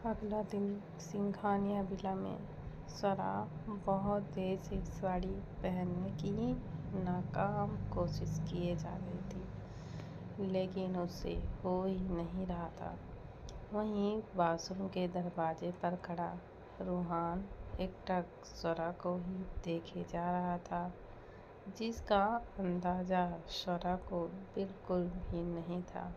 अगला दिन सिंघानिया विला में स्वरा बहुत देर से साड़ी पहनने की नाकाम कोशिश किए जा रही थी, लेकिन उससे हो ही नहीं रहा था। वहीं बाथरूम के दरवाजे पर खड़ा रूहान एकटक स्वरा को ही देखे जा रहा था, जिसका अंदाजा स्वरा को बिल्कुल भी नहीं था।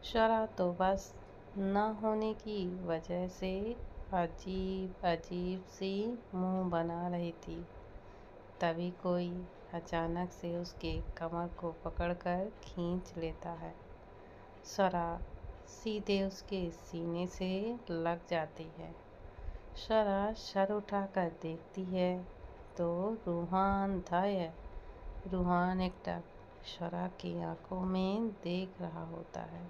स्वरा तो बस न होने की वजह से अजीब अजीब सी मुंह बना रही थी। तभी कोई अचानक से उसके कमर को पकड़कर खींच लेता है। स्वरा सीधे उसके सीने से लग जाती है। स्वरा सर उठाकर देखती है तो रूहान था। रूहान एकटक स्वरा की आंखों में देख रहा होता है।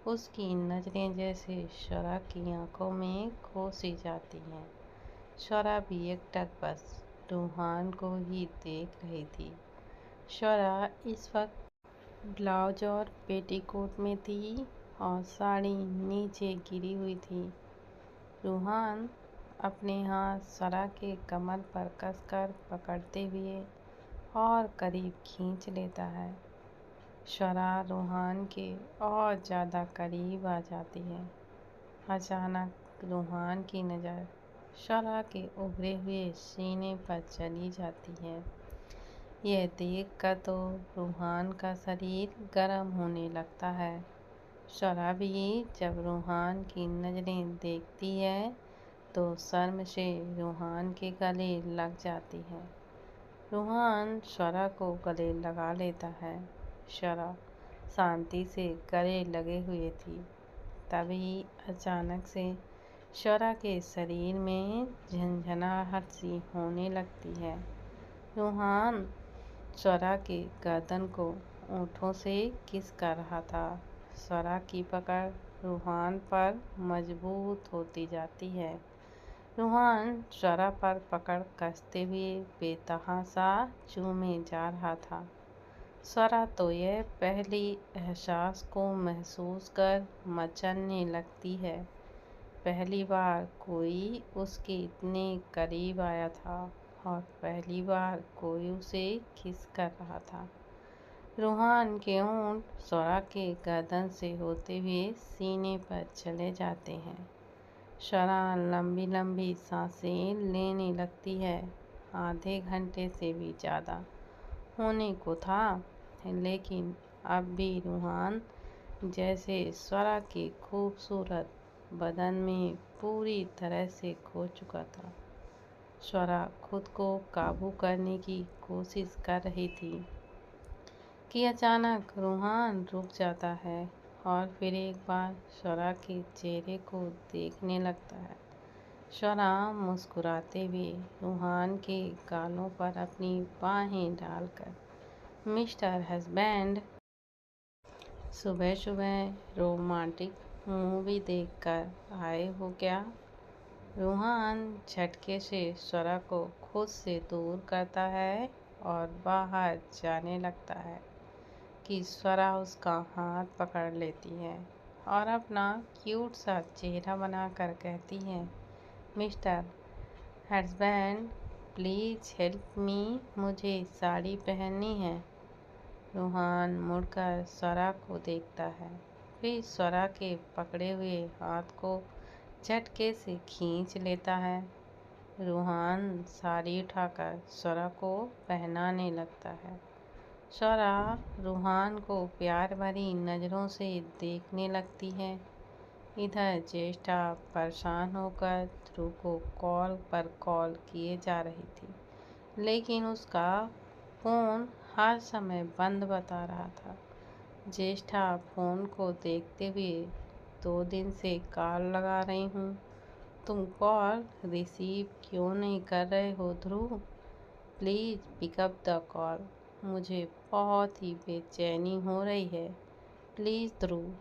उसकी नजरें जैसे स्वरा की आंखों में खोसी जाती हैं। स्वरा भी एकटक बस रूहान को ही देख रही थी। स्वरा इस वक्त ब्लाउज और पेटीकोट में थी और साड़ी नीचे गिरी हुई थी। रूहान अपने हाथ स्वरा के कमर पर कसकर पकड़ते हुए और करीब खींच लेता है। स्वरा रूहान के और ज़्यादा करीब आ जाती है। अचानक रूहान की नज़र स्वरा के उभरे हुए सीने पर चली जाती है। यह देखकर तो रूहान का शरीर गर्म होने लगता है। स्वरा भी जब रूहान की नज़रें देखती है तो शर्म से रूहान के गले लग जाती है। रूहान स्वरा को गले लगा लेता है। स्वरा शांति से गले लगे हुए थी। तभी अचानक से स्वरा के शरीर में झंझनाहट सी होने लगती है। रूहान स्वरा के गर्दन को होठों से किस कर रहा था। स्वरा की पकड़ रूहान पर मजबूत होती जाती है। रूहान स्वरा पर पकड़ कसते हुए बेतहाशा चूमे जा रहा था। स्वरा तो यह पहली एहसास को महसूस कर मचलने लगती है। पहली बार कोई उसके इतने करीब आया था और पहली बार कोई उसे किस कर रहा था। रूहान के होंठ स्वरा के गर्दन से होते हुए सीने पर चले जाते हैं। स्वरा लंबी लंबी सांसें लेने लगती है। आधे घंटे से भी ज़्यादा होने को था, लेकिन अब भी रूहान जैसे स्वरा के खूबसूरत बदन में पूरी तरह से खो चुका था। स्वरा खुद को काबू करने की कोशिश कर रही थी कि अचानक रूहान रुक जाता है और फिर एक बार स्वरा के चेहरे को देखने लगता है। स्वरा मुस्कुराते हुए रूहान के गालों पर अपनी बाहें डालकर, मिस्टर हस्बैंड, सुबह सुबह रोमांटिक मूवी देखकर आए हो क्या? रूहान झटके से स्वरा को खुद से दूर करता है और बाहर जाने लगता है कि स्वरा उसका हाथ पकड़ लेती है और अपना क्यूट सा चेहरा बनाकर कहती है, mister husband, please help me, मुझे साड़ी पहननी है। रूहान मुड़कर स्वरा को देखता है, फिर स्वरा के पकड़े हुए हाथ को झटके से खींच लेता है। रूहान साड़ी उठाकर स्वरा को पहनाने लगता है। स्वरा रूहान को प्यार भरी नज़रों से देखने लगती है। इधर ज्येष्ठा परेशान होकर ध्रुव को कॉल पर कॉल किए जा रही थी, लेकिन उसका फ़ोन हर समय बंद बता रहा था। ज्येष्ठा फ़ोन को देखते हुए, 2 दिन से कॉल लगा रही हूँ, तुम कॉल रिसीव क्यों नहीं कर रहे हो ध्रुव? प्लीज़ पिकअप द कॉल, मुझे बहुत ही बेचैनी हो रही है, प्लीज़ ध्रुव।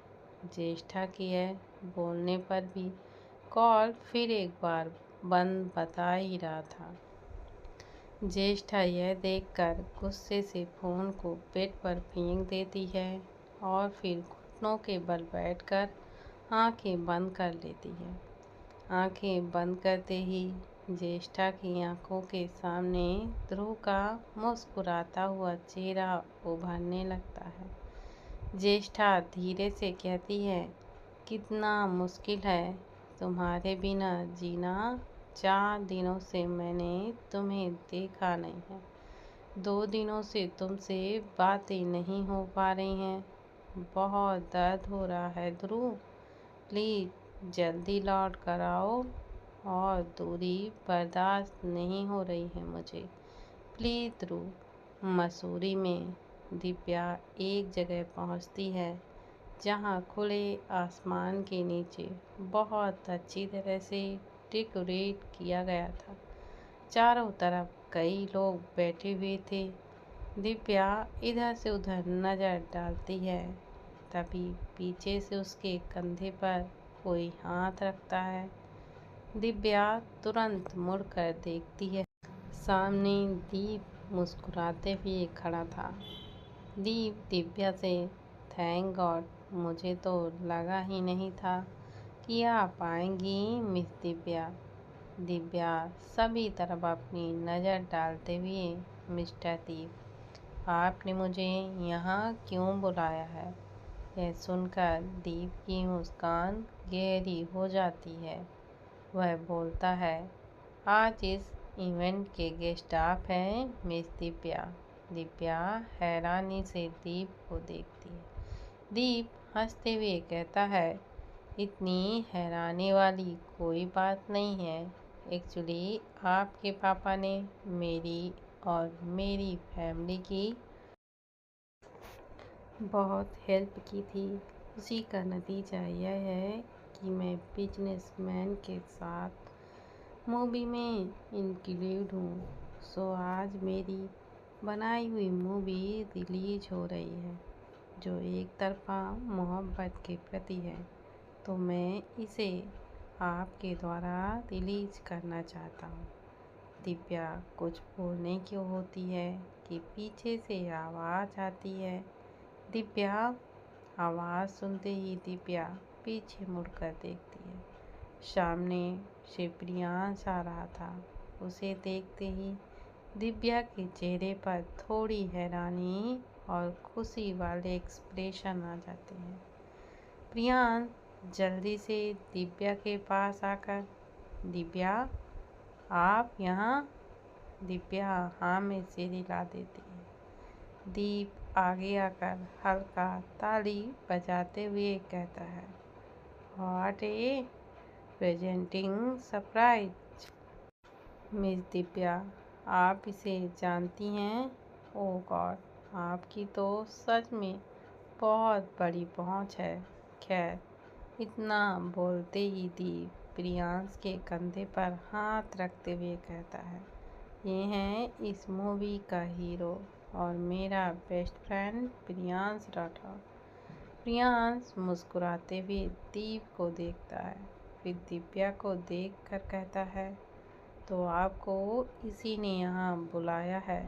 ज्येष्ठा की है बोलने पर भी कॉल फिर एक बार बंद बता ही रहा था। ज्येष्ठा यह देखकर गुस्से से फ़ोन को बेड पर फेंक देती है और फिर घुटनों के बल बैठकर आंखें बंद कर लेती है। आंखें बंद करते ही ज्येष्ठा की आंखों के सामने ध्रुव का मुस्कुराता हुआ चेहरा उभरने लगता है। ज्येष्ठा धीरे से कहती है, कितना मुश्किल है तुम्हारे बिना जीना। 4 दिनों से मैंने तुम्हें देखा नहीं है। 2 दिनों से तुमसे बातें नहीं हो पा रही हैं। बहुत दर्द हो रहा है ध्रुव, प्लीज़ जल्दी लौट कर आओ। और दूरी बर्दाश्त नहीं हो रही है मुझे, प्लीज़ ध्रुव। मसूरी में दिव्या एक जगह पहुंचती है जहां खुले आसमान के नीचे बहुत अच्छी तरह से डेकोरेट किया गया था। चारों तरफ कई लोग बैठे हुए थे। दिव्या इधर से उधर नज़र डालती है, तभी पीछे से उसके कंधे पर कोई हाथ रखता है। दिव्या तुरंत मुड़कर देखती है। सामने दीप मुस्कुराते हुए खड़ा था। दीप दिव्या से, थैंक गॉड, मुझे तो लगा ही नहीं था कि आप आएंगी मिस दिव्या। दिव्या सभी तरफ अपनी नज़र डालते हुए, मिस्टर दीप, आपने मुझे यहाँ क्यों बुलाया है? यह सुनकर दीप की मुस्कान गहरी हो जाती है। वह बोलता है, आज इस इवेंट के गेस्ट आप हैं मिस दिव्या। दिव्या हैरानी से दीप को देखती है। दीप हंसते हुए कहता है, इतनी हैरानी वाली कोई बात नहीं है। एक्चुअली आपके पापा ने मेरी और मेरी फैमिली की बहुत हेल्प की थी। उसी का नतीजा यह है कि मैं बिजनेसमैन के साथ मूवी में इंक्लूड हूँ। सो आज मेरी बनाई हुई मूवी रिलीज हो रही है जो एक तरफा मोहब्बत के प्रति है, तो मैं इसे आपके द्वारा रिलीज करना चाहता हूँ। दिव्या कुछ बोलने क्यों होती है कि पीछे से आवाज़ आती है। दिव्या आवाज़ सुनते ही दिव्या पीछे मुड़कर देखती है। सामने से प्रियांश आ रहा था। उसे देखते ही दिव्या के चेहरे पर थोड़ी हैरानी और खुशी वाले एक्सप्रेशन आ जाते हैं। प्रियांश जल्दी से दिव्या के पास आकर, दिव्या आप यहाँ? दिव्या हाँ में सिर हिला देती है। दीप आगे आकर हल्का ताली बजाते हुए कहता है, what A presenting surprise. Miss Divya, आप इसे जानती हैं? ओह गॉड, आपकी तो सच में बहुत बड़ी पहुंच है। खैर, इतना बोलते ही दीप प्रियांश के कंधे पर हाथ रखते हुए कहता है, ये हैं इस मूवी का हीरो और मेरा बेस्ट फ्रेंड प्रियांश राठौर। प्रियांश मुस्कुराते हुए दीप को देखता है, फिर दिव्या को देखकर कहता है, तो आपको इसी ने यहाँ बुलाया है?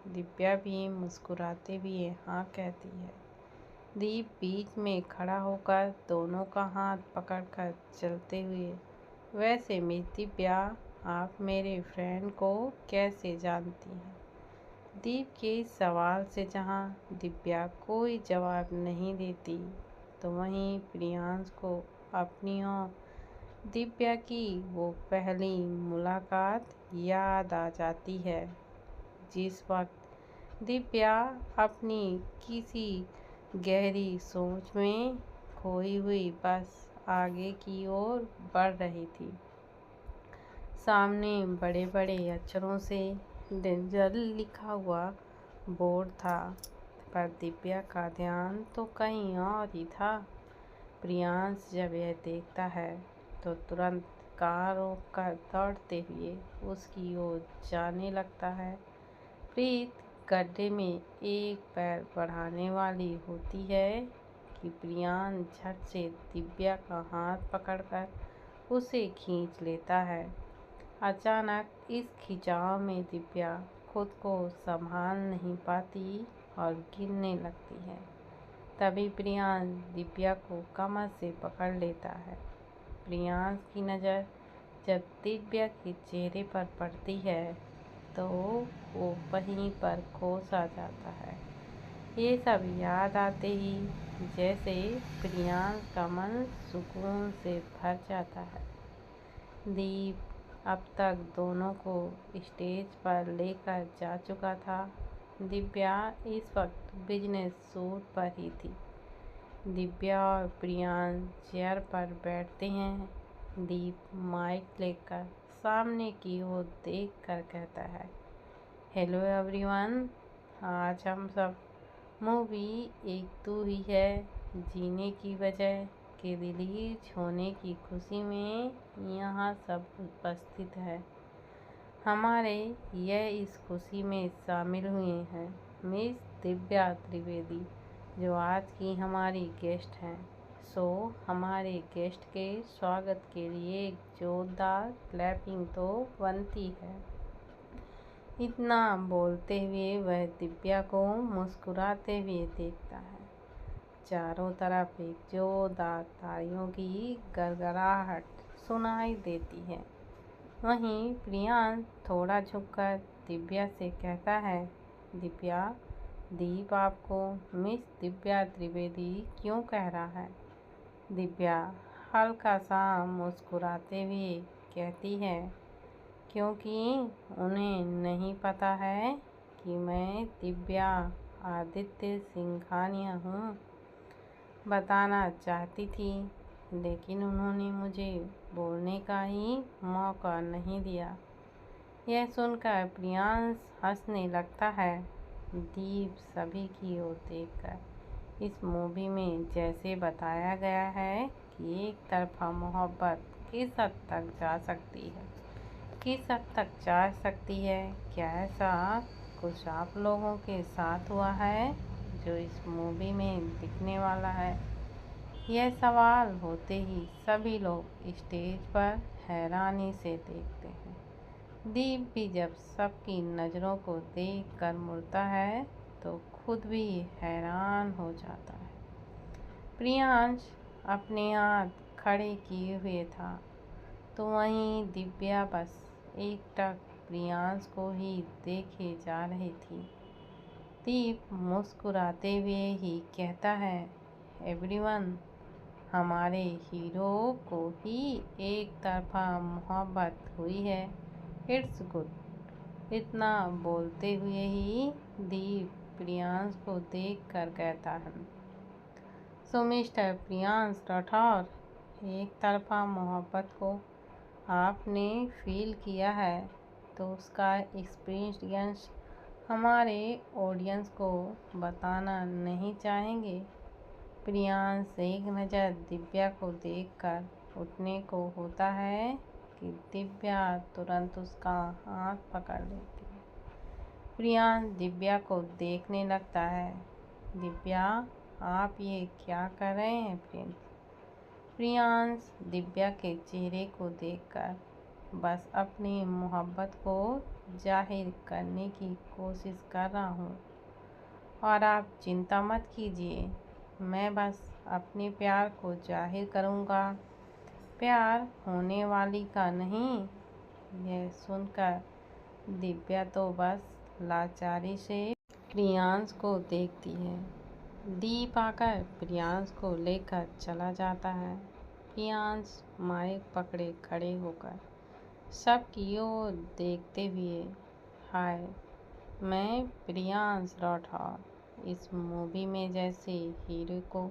दिव्या भी मुस्कुराते हुए हाँ कहती है। दीप बीच में खड़ा होकर दोनों का हाथ पकड़कर चलते हुए, वैसे मिस दिव्या, आप मेरे फ्रेंड को कैसे जानती हैं? दीप के इस सवाल से जहाँ दिव्या कोई जवाब नहीं देती, तो वहीं प्रियांश को अपनी और दिव्या की वो पहली मुलाकात याद आ जाती है, जिस वक्त दिव्या अपनी किसी गहरी सोच में खोई हुई बस आगे की ओर बढ़ रही थी। सामने बड़े बड़े अक्षरों से डेंजर लिखा हुआ बोर्ड था, पर दिव्या का ध्यान तो कहीं और ही था। प्रियांश जब यह देखता है तो तुरंत कार रोककर दौड़ते हुए उसकी ओर जाने लगता है। प्रीत गड्ढे में एक पैर बढ़ाने वाली होती है कि प्रियांश झट से दिव्या का हाथ पकड़कर उसे खींच लेता है। अचानक इस खिंचाव में दिव्या खुद को संभाल नहीं पाती और गिरने लगती है। तभी प्रियांश दिव्या को कमर से पकड़ लेता है। प्रियांश की नज़र जब दिव्या के चेहरे पर पड़ती है तो वो वहीं पर खो सा जाता है। ये सब याद आते ही जैसे प्रियांश का मन सुकून से भर जाता है। दीप अब तक दोनों को स्टेज पर लेकर जा चुका था। दिव्या इस वक्त बिजनेस सूट पर ही थी। दिव्या और प्रियांश चेयर पर बैठते हैं। दीप माइक लेकर सामने की ओर देख कर कहता है, हेलो एवरीवन, आज हम सब मूवी एक तू ही है जीने की वजह के रिलीज होने की खुशी में यहाँ सब उपस्थित है। हमारे यह इस खुशी में शामिल हुए हैं मिस दिव्या त्रिवेदी, जो आज की हमारी गेस्ट हैं। सो हमारे गेस्ट के स्वागत के लिए एक जोरदार क्लैपिंग तो बनती है। इतना बोलते हुए वह दिव्या को मुस्कुराते हुए देखता है। चारों तरफ एक जोरदार तालियों की गड़गड़ाहट सुनाई देती है। वहीं प्रियांश थोड़ा झुककर दिव्या से कहता है, दिव्या, दीप आपको मिस दिव्या त्रिवेदी क्यों कह रहा है? दिव्या हल्का सा मुस्कुराते हुए कहती है, क्योंकि उन्हें नहीं पता है कि मैं दिव्या आदित्य सिंघानिया हूँ। बताना चाहती थी, लेकिन उन्होंने मुझे बोलने का ही मौका नहीं दिया। यह सुनकर प्रियांश हंसने लगता है। दीप सभी की ओर देखकर, इस मूवी में जैसे बताया गया है कि एक तरफा मोहब्बत किस हद तक जा सकती है, किस हद तक जा सकती है, क्या ऐसा कुछ आप लोगों के साथ हुआ है जो इस मूवी में दिखने वाला है? यह सवाल होते ही सभी लोग स्टेज पर हैरानी से देखते हैं। दीप भी जब सबकी नज़रों को देख कर मुड़ता है तो खुद भी हैरान हो जाता है। प्रियांश अपने हाथ खड़े किए हुए था, तो वहीं दिव्या बस एकटक प्रियांश को ही देखे जा रही थी। दीप मुस्कुराते हुए ही कहता है, एवरीवन, हमारे हीरो को ही एक तरफा मोहब्बत हुई है, इट्स गुड। इतना बोलते हुए ही दीप प्रियांश को देख कर कहता है, सो मिस्टर प्रियांश राठौर, एक तरफा मोहब्बत को आपने फील किया है तो उसका एक्सपीरियंस हमारे ऑडियंस को बताना नहीं चाहेंगे? प्रियांश एक नज़र दिव्या को देखकर उठने को होता है कि दिव्या तुरंत उसका हाथ पकड़ लेती है। प्रियांश दिव्या को देखने लगता है। दिव्या, आप ये क्या कर रहे हैं फ्रेंड्स? प्रियांश दिव्या के चेहरे को देखकर बस अपनी मोहब्बत को जाहिर करने की कोशिश कर रहा हूँ, और आप चिंता मत कीजिए, मैं बस अपने प्यार को जाहिर करूँगा, प्यार होने वाली का नहीं। यह सुनकर दिव्या तो बस लाचारी से प्रियांश को देखती है। दीप आकर प्रियांश को लेकर चला जाता है। प्रियांश माइक पकड़े खड़े होकर सबकी ओर देखते हुए, हाय, मैं प्रियांश राठौर। इस मूवी में जैसे हीरो को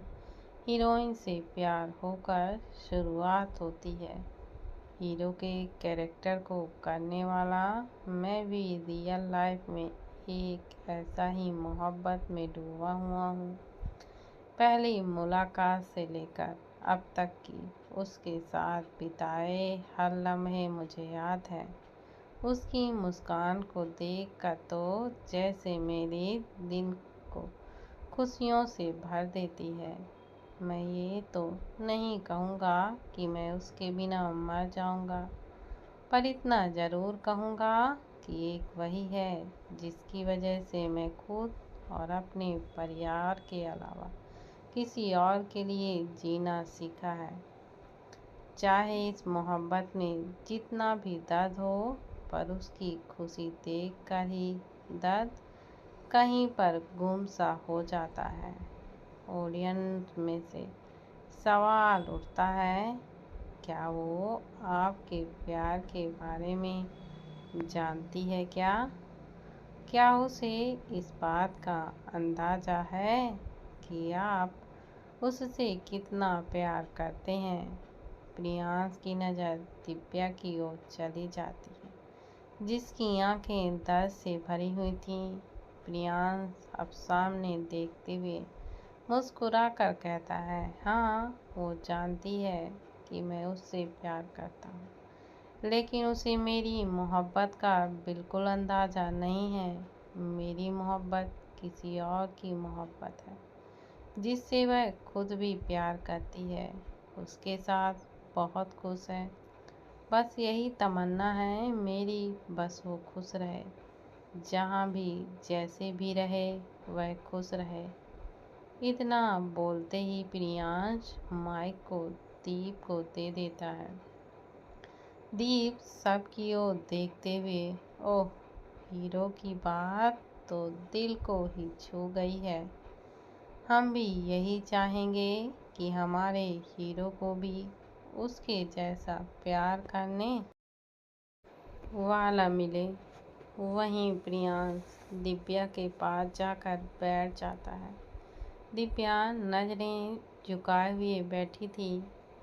हीरोइन से प्यार होकर शुरुआत होती है, हीरो के कैरेक्टर को करने वाला मैं भी रियल लाइफ में एक ऐसा ही मोहब्बत में डूबा हुआ हूँ। पहली मुलाकात से लेकर अब तक की उसके साथ बिताए हर लम्हे मुझे याद है। उसकी मुस्कान को देखकर तो जैसे मेरे दिन को खुशियों से भर देती है। मैं ये तो नहीं कहूँगा कि मैं उसके बिना मर जाऊँगा, पर इतना ज़रूर कहूँगा कि एक वही है जिसकी वजह से मैं खुद और अपने परिवार के अलावा किसी और के लिए जीना सीखा है। चाहे इस मोहब्बत में जितना भी दर्द हो, पर उसकी खुशी देख कर ही दर्द कहीं पर गुम सा हो जाता है। ऑडियंस में से सवाल उठता है, क्या वो आपके प्यार के बारे में जानती है क्या? क्या उसे इस बात का अंदाज़ा है कि आप उससे कितना प्यार करते हैं? प्रियांश की नज़र दिव्या की ओर चली जाती है, जिसकी आंखें दर्द से भरी हुई थीं। प्रियांश अब सामने देखते हुए मुस्कुरा कर कहता है, हाँ, वो जानती है कि मैं उससे प्यार करता हूँ, लेकिन उसे मेरी मोहब्बत का बिल्कुल अंदाज़ा नहीं है। मेरी मोहब्बत किसी और की मोहब्बत है, जिससे वह खुद भी प्यार करती है, उसके साथ बहुत खुश है। बस यही तमन्ना है मेरी, बस वो खुश रहे, जहाँ भी जैसे भी रहे वह खुश रहे। इतना बोलते ही प्रियांश माइक को दीप को दे देता है। दीप सबकी ओर देखते हुए, ओह, हीरो की बात तो दिल को ही छू गई है। हम भी यही चाहेंगे कि हमारे हीरो को भी उसके जैसा प्यार करने वाला मिले। वहीं प्रियांश दिव्या के पास जाकर बैठ जाता है। दिव्या नजरें झुकाए हुए बैठी थी।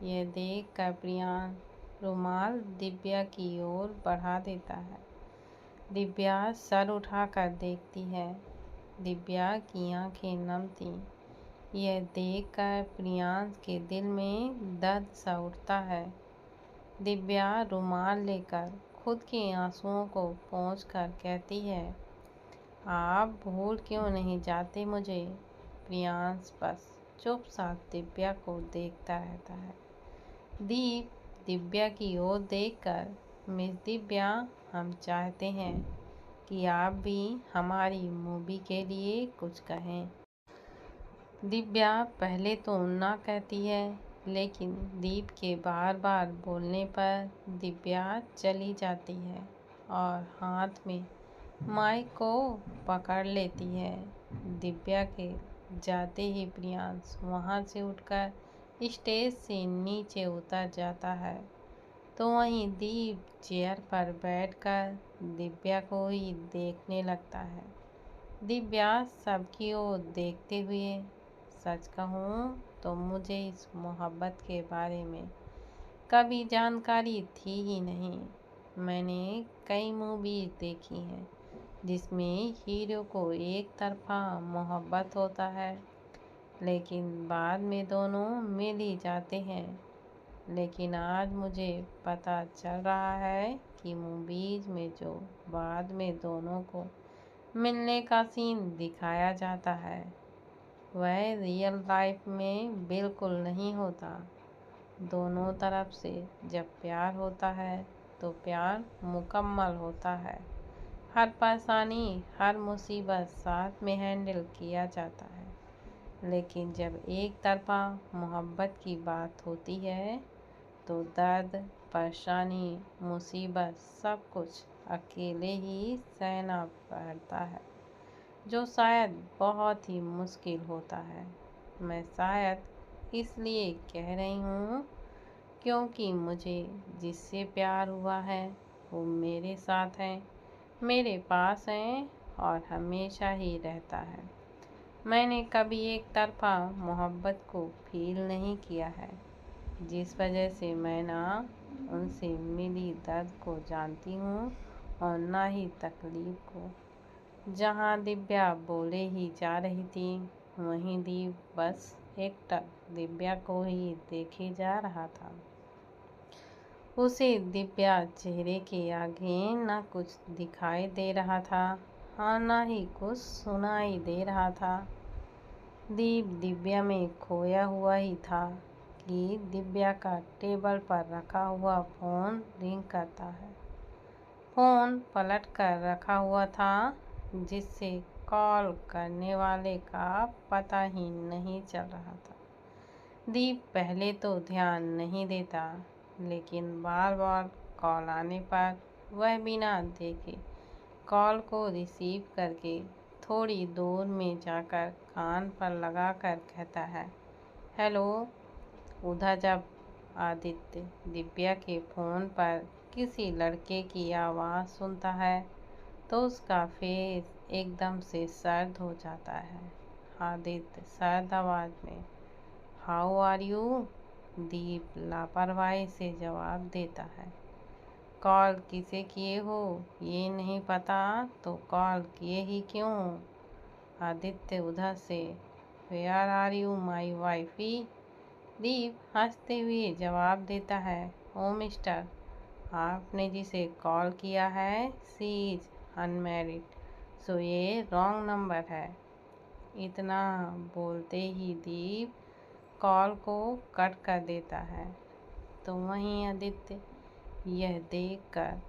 यह देखकर प्रियांश रुमाल दिव्या की ओर बढ़ा देता है। दिव्या सर उठाकर देखती है। दिव्या की आंखें नम थीं। यह देखकर प्रियांश के दिल में दर्द सा उठता है। दिव्या रुमाल लेकर खुद के आंसुओं को पोंछकर कहती है, आप भूल क्यों नहीं जाते मुझे? प्रियांश बस चुपचाप दिव्या को देखता रहता है। दीप दिव्या की ओर देखकर, मिस दिव्या, हम चाहते हैं कि आप भी हमारी मूवी के लिए कुछ कहें। दिव्या पहले तो ना कहती है, लेकिन दीप के बार बार बोलने पर दिव्या चली जाती है और हाथ में माइक को पकड़ लेती है। दिव्या के जाते ही प्रियांश वहाँ से उठकर स्टेज से नीचे उतर जाता है, तो वहीं दीप चेयर पर बैठकर दिव्या को ही देखने लगता है। दिव्या सबकी ओर देखते हुए, सच कहूँ तो मुझे इस मोहब्बत के बारे में कभी जानकारी थी ही नहीं। मैंने कई मूवीज देखी हैं जिसमें हीरो को एक तरफा मोहब्बत होता है, लेकिन बाद में दोनों मिल ही जाते हैं। लेकिन आज मुझे पता चल रहा है कि मूवीज में जो बाद में दोनों को मिलने का सीन दिखाया जाता है, वह रियल लाइफ में बिल्कुल नहीं होता। दोनों तरफ से जब प्यार होता है तो प्यार मुकम्मल होता है। हर परेशानी, हर मुसीबत साथ में हैंडल किया जाता है। लेकिन जब एक तरफा मोहब्बत की बात होती है तो दर्द, परेशानी, मुसीबत सब कुछ अकेले ही सहना पड़ता है, जो शायद बहुत ही मुश्किल होता है। मैं शायद इसलिए कह रही हूँ क्योंकि मुझे जिससे प्यार हुआ है वो मेरे साथ है, मेरे पास है और हमेशा ही रहता है। मैंने कभी एक तरफा मोहब्बत को फील नहीं किया है, जिस वजह से मैं ना उनसे मिली दर्द को जानती हूँ और ना ही तकलीफ को। जहाँ दिव्या बोले ही जा रही थी, वहीं दीप बस एकटक दिव्या को ही देखे जा रहा था। उसे दिव्या चेहरे के आगे ना कुछ दिखाई दे रहा था और ना ही कुछ सुनाई दे रहा था। दीप दिव्या में खोया हुआ ही था कि दिव्या का टेबल पर रखा हुआ फोन रिंग करता है। फोन पलट कर रखा हुआ था, जिससे कॉल करने वाले का पता ही नहीं चल रहा था। दीप पहले तो ध्यान नहीं देता, लेकिन बार बार कॉल आने पर वह बिना देखे कॉल को रिसीव करके थोड़ी दूर में जाकर कान पर लगाकर कहता है, हेलो। उधर जब आदित्य दिव्या के फ़ोन पर किसी लड़के की आवाज़ सुनता है तो उसका फेस एकदम से सर्द हो जाता है। आदित्य सर्द आवाज़ में हाउ आर यू? दीप लापरवाही से जवाब देता है, कॉल किसे किए हो ये नहीं पता तो कॉल किए ही क्यों? आदित्य उधर से where are you my wifey? Deep हंसते हुए जवाब देता है, ओ मिस्टर, आपने जिसे कॉल किया है शी इज़ अनमैरिड, सो ये रॉन्ग नंबर है। इतना बोलते ही दीप कॉल को कट कर देता है। तो वहीं आदित्य यह देखकर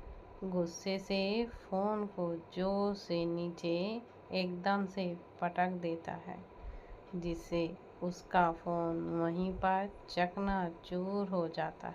गुस्से से फ़ोन को जोर से नीचे एकदम से पटक देता है, जिससे उसका फ़ोन वहीं पर चकनाचूर हो जाता है।